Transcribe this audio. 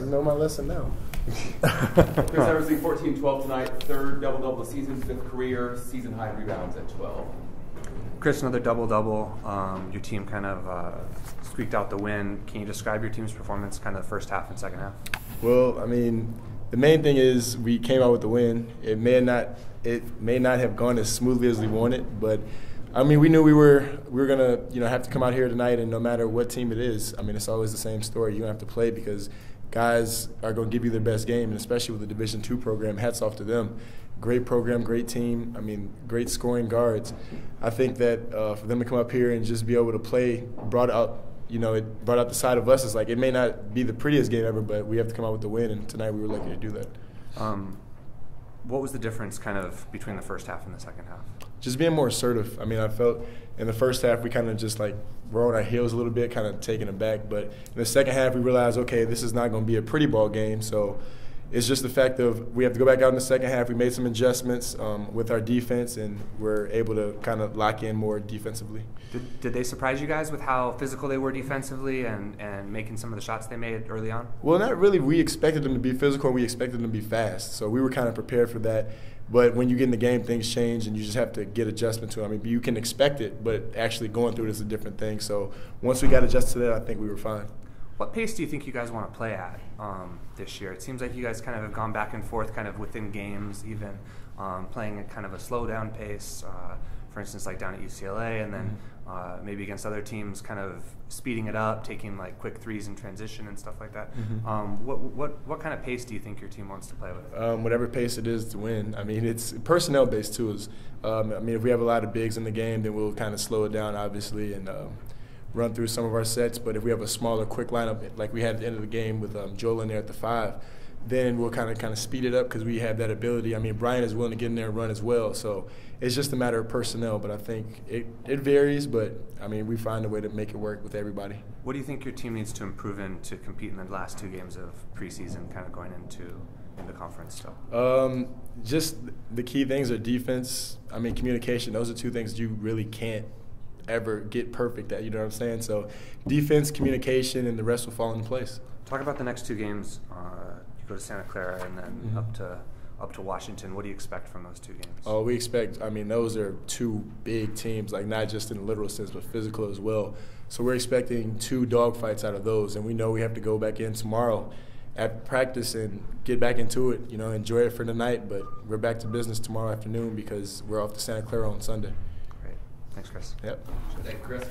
I know my lesson now. Chris Eversley, 14-12 tonight, third double-double of the season, fifth career, season high rebounds at 12. Chris, another double-double. Your team kind of squeaked out the win. Can you describe your team's performance kind of the first half and second half? Well, I mean, the main thing is we came out with the win. It may not have gone as smoothly as we wanted, but I mean, we knew we were gonna have to come out here tonight, and no matter what team it is, I mean, it's always the same story. You have to play because guys are going to give you their best game, and especially with the Division II program, hats off to them. Great program, great team. I mean, great scoring guards. I think that for them to come up here and just be able to play it brought out the side of us. It's like it may not be the prettiest game ever, but we have to come out with the win, and tonight we were lucky to do that. What was the difference kind of between the first half and the second half? Just being more assertive. I mean, I felt in the first half we kind of just like were on our heels a little bit, kind of taken aback. But in the second half we realized, okay, this is not going to be a pretty ball game. So it's just the fact of we have to go back out in the second half. We made some adjustments with our defense, and we're able to kind of lock in more defensively. Did they surprise you guys with how physical they were defensively and making some of the shots they made early on? Well, not really. We expected them to be physical, and we expected them to be fast. So we were kind of prepared for that. But when you get in the game, things change, and you just have to get adjustment to it. I mean, you can expect it, but actually going through it is a different thing. So once we got adjusted to that, I think we were fine. What pace do you think you guys want to play at this year? It seems like you guys kind of have gone back and forth kind of within games, even playing at kind of a slow-down pace, for instance, like down at UCLA, and then maybe against other teams kind of speeding it up, taking like quick threes in transition and stuff like that. What kind of pace do you think your team wants to play with? Whatever pace it is to win. I mean, it's personnel-based too. I mean, if we have a lot of bigs in the game, then we'll kind of slow it down, obviously, and run through some of our sets. But if we have a smaller, quick lineup like we had at the end of the game with Joel in there at the 5, then we'll kind of speed it up because we have that ability. I mean, Brian is willing to get in there and run as well. So it's just a matter of personnel. But I think it varies. But, I mean, we find a way to make it work with everybody. What do you think your team needs to improve in to compete in the last 2 games of preseason, kind of going into conference still? Just the key things are defense. I mean, communication. Those are 2 things you really can't ever get perfect at, you know what I'm saying? So defense, communication, and the rest will fall into place. Talk about the next 2 games. You go to Santa Clara and then up to Washington. What do you expect from those 2 games? Oh, we expect, I mean, those are 2 big teams, like not just in the literal sense, but physical as well. So we're expecting 2 dogfights out of those, and we know we have to go back in tomorrow at practice and get back into it, enjoy it for the night, but we're back to business tomorrow afternoon because we're off to Santa Clara on Sunday. Great. Thanks, Chris. Yep. Thank you, Chris.